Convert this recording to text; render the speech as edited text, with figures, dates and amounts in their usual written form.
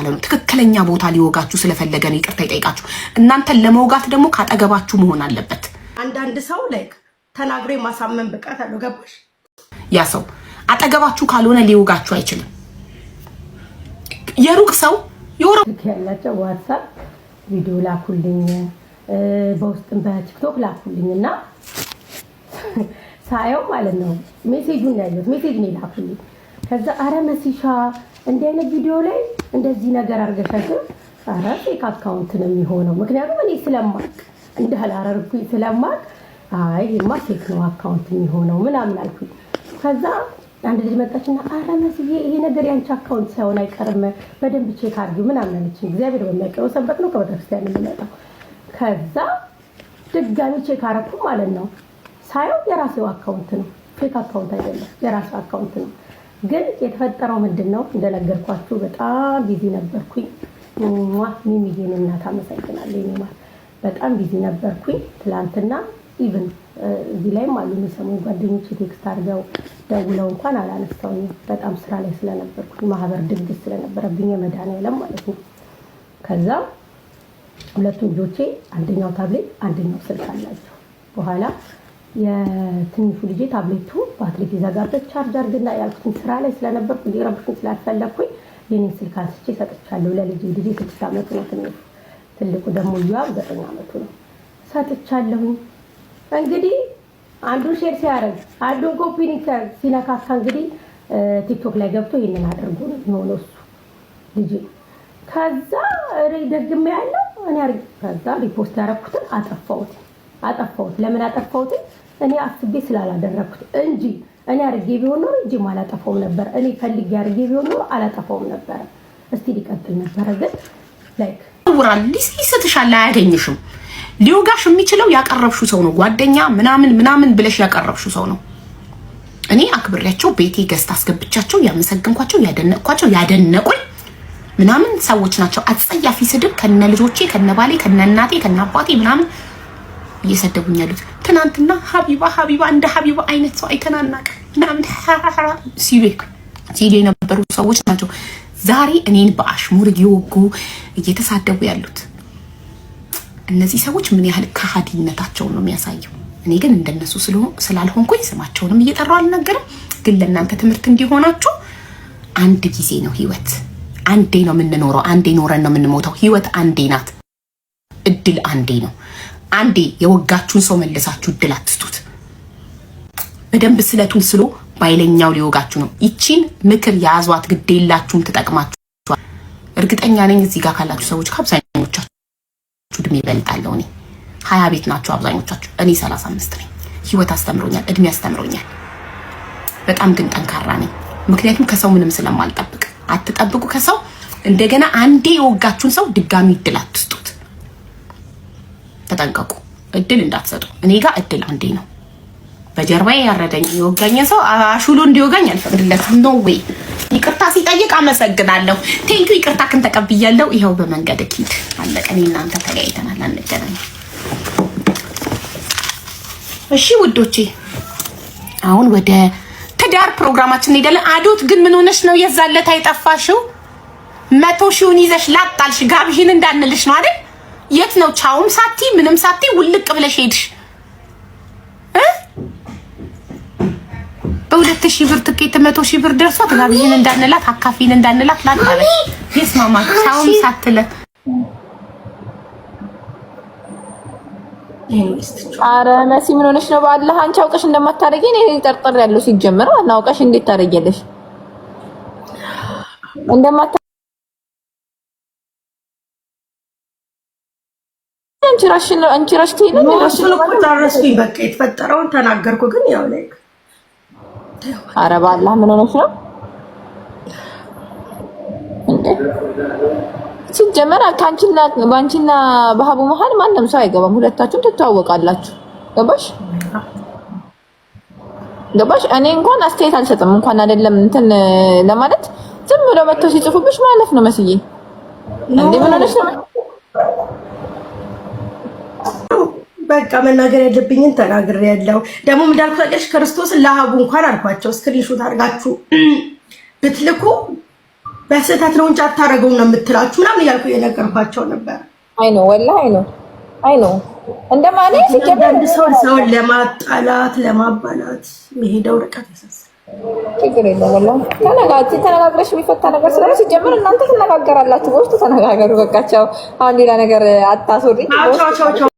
ስላልቻለ ነው። ትክክለኛ ቦታ ሊወጋችሁ ስለፈለገ ነው ይቅርታ ይጠይቃችሁ። እናንተን ለመውጋት ደግሞ ካጠገባችሁ መሆን አለበት። አንዳንድ ሰው ላይክ ተናግሬ ማሳመን ብቃት አለው። ገባሽ? ያ ሰው አጠገባችሁ ካልሆነ ሊወጋችሁ አይችልም። የሩቅ ሰው ያላቸው ዋትስአፕ ቪዲዮ ላኩልኝ፣ በውስጥም በቲክቶክ ላኩልኝና ሳየው ማለት ነው ሜሴጁን ያየሁት ሜሴጅ ነው ላኩልኝ። ከዛ አረ መሲሻ እንደ አይነት ቪዲዮ ላይ እንደዚህ ነገር አርገሻችሁ አረ ፌክ አካውንት ነው የሚሆነው። ምክንያቱም እኔ ስለማቅ እንዳላረርኩኝ ስለማቅ አይ ይማ ፌክ ነው አካውንት የሚሆነው ምናምን አልኩኝ። ከዛ አንድ ልጅ መጣችና አረ መስዬ ይሄ ነገር ያንቺ አካውንት ሳይሆን አይቀርም በደንብ ቼክ አድርጊው ምናምን አለችኝ። እግዚአብሔር በሚያውቀው ሰንበት ነው ከቤተክርስቲያን የምመጣው። ከዛ ድጋሚ ቼክ አረኩ ማለት ነው። ሳየው የራሴው አካውንት ነው፣ ፌክ አካውንት አይደለም፣ የራሴው አካውንት ነው። ግን የተፈጠረው ምንድነው እንደነገርኳችሁ በጣም ቢዚ ነበርኩኝ። ሚሚዬን እናት አመሰግናለሁ። ማለት በጣም ቢዚ ነበርኩኝ ትላንትና። ኢቭን እዚህ ላይም አሉ የሚሰሙኝ ጓደኞቼ ቴክስት አድርገው ደውለው እንኳን አላነሳሁኝም። በጣም ስራ ላይ ስለነበርኩኝ ማህበር ድግስ ስለነበረብኝ የመድኃኒዓለም ማለት ነው። ከዛ ሁለቱም ልጆቼ አንደኛው ታብሌት አንደኛው ስልክ አላቸው። በኋላ የትንሹ ልጄ ታብሌቱ ባትሪ ይዘጋበት ቻርጅ አድርግና ያልኩትን ስራ ላይ ስለነበርኩ ሊረብሽኝ ስላልፈለኩኝ የኔን ስልክ አንስቼ ሰጥቻለሁ ለልጄ። ልጄ 6 ዓመቱ ነው ትንሹ፣ ትልቁ ደግሞ ይዋብ 9 ዓመቱ ነው። ሰጥቻለሁኝ። እንግዲህ አንዱን ሼር ሲያደርግ አንዱን ኮፒ ሲነካካ እንግዲህ ቲክቶክ ላይ ገብቶ ይሄንን አድርጎ ነው የሚሆነው እሱ ልጄ። ከዛ ደግሜ ያለው እኔ አርግ ከዛ ሪፖስት ያደረኩትን አጠፋሁት። ለምን አጠፋሁት? እኔ አስቤ ስላላደረኩት እንጂ እኔ አርጌ ቢሆን ኖሮ እንጂ ማላጠፋውም ነበር። እኔ ፈልጌ አርጌ ቢሆን ኖሮ አላጠፋውም ነበር። እስቲ ሊቀጥል ነበር። ግን ላይክ ወራል ሊስትሻል አያገኝሽም። ሊወጋሽ የሚችለው ያቀረብሽው ሰው ነው። ጓደኛ ምናምን ብለሽ ያቀረብሽው ሰው ነው። እኔ አክብሬያቸው ቤቴ ገስት አስገብቻቸው ያመሰግንኳቸው ያደነቅኳቸው ያደነቁኝ ምናምን ሰዎች ናቸው። አጸያፊ ስድብ ከነ ልጆቼ ከነ ባሌ ከነ እናቴ ከነ አባቴ ምናምን እየሰደቡኝ ያሉት። ትናንትና ሀቢባ እንደ ሀቢባ አይነት ሰው አይተናናቅ ምናምን ሲሉ የነበሩ ሰዎች ናቸው ዛሬ እኔን በአሽሙር እየወጉ እየተሳደቡ ያሉት። እነዚህ ሰዎች ምን ያህል ከሃዲነታቸውን ነው የሚያሳየው። እኔ ግን እንደነሱ ስላልሆንኩኝ ስማቸውንም እየጠራው አልናገርም። ግን ለእናንተ ትምህርት እንዲሆናችሁ አንድ ጊዜ ነው ህይወት፣ አንዴ ነው የምንኖረው፣ አንዴ ኖረን ነው የምንሞተው። ህይወት አንዴ ናት፣ እድል አንዴ ነው። አንዴ የወጋችሁን ሰው መልሳችሁ እድል አትስጡት። በደንብ ስለቱን ስሎ ባይለኛው ሊወጋችሁ ነው። ይቺን ምክር ያዟት፣ ግዴላችሁም ትጠቅማችኋል። እርግጠኛ ነኝ እዚህ ጋር ካላችሁ ሰዎች ከአብዛኞቻችሁ እድሜ ይበልጣለሁ። እኔ 20 ቤት ናቸው አብዛኞቻችሁ፣ እኔ 35 ነኝ። ህይወት አስተምሮኛል፣ እድሜ አስተምሮኛል። በጣም ግን ጠንካራ ነኝ። ምክንያቱም ከሰው ምንም ስለማልጠብቅ። አትጠብቁ ከሰው። እንደገና አንዴ የወጋችሁን ሰው ድጋሚ እድል አትስጡት። ተጠንቀቁ፣ እድል እንዳትሰጡ። እኔ ጋር እድል አንዴ ነው። በጀርባዬ ያረደኝ የወጋኝ ሰው አሹሎ እንዲወጋኝ አልፈቅድለትም። ኖ ዌይ። ይቅርታ ሲጠይቅ አመሰግናለሁ፣ ቴንኪው፣ ይቅርታ ክን ተቀብያለሁ። ይሄው በመንገድ ኪድ አለቀ። እኔ እናንተ ተለያይተናል፣ አንገናኝ። እሺ ውዶቼ፣ አሁን ወደ ትዳር ፕሮግራማችን እንሄዳለን። አዶት ግን ምን ሆነሽ ነው የዛለት አይጠፋሽው? 100 ሺውን ይዘሽ ላጣልሽ ጋብዥን እንዳንልሽ ነው አይደል? የት ነው ቻውም ሳቲ ምንም ሳቲ ውልቅ ብለሽ ሄድሽ? በ2000 ብር ትኬት 100 ሺህ ብር ደርሷት ጋብዥን እንዳንላት አካፊን እንዳንላት ላጣለሽ። ይስማማ ቻውም ሳትለ አረ መሲ ምን ሆነሽ ነው? በአላህ አንቺ አውቀሽ እንደማታረጊ እኔ ጠርጥር ያለው ሲጀመር አናውቀሽ እንዴት ታረጊያለሽ? እንደማታ አንቺ ራሽ ትይነው ራስሽን በቃ የተፈጠረውን ተናገርኩ። ግን ያው ላይ አረ በአላህ ምን ሆነሽ ነው እንዴ? ሲጀመር ባንቺና በሀቡ መሀል ማንም ሰው አይገባም። ሁለታችሁም ትተዋወቃላችሁ። ገባሽ? እኔ እንኳን አስተያየት አልሰጥም። እንኳን አይደለም እንትን ለማለት ዝም ብለው መተው ሲጽፉብሽ ማለት ነው መስዬ እንዴ ምን ሆነሽ ነው? በቃ መናገር ያለብኝን ተናግሬያለሁ። ደግሞ እንዳልኳችሁ ክርስቶስን ለሀቡ እንኳን አልኳቸው ስክሪንሾት አድርጋችሁ ብትልኩ በስህተት ነው እንጂ አታረገውም ነው የምትላችሁ ምናምን እያልኩ የነገርኳቸው ነበር። አይ ነው ወላሂ አይ ነው እንደማለት ሲጀመር ሰውን ለማጣላት ለማባላት መሄደው ርቀት ያሰስ ችግር የለም ወላሂ ተነጋግረሽ የሚፈታ ነገር ስለሆነ ሲጀመር እናንተ ትነጋገራላችሁ። በውስጥ ተነጋገሩ። በቃ ቻው። አሁን ሌላ ነገር አታስወሪ።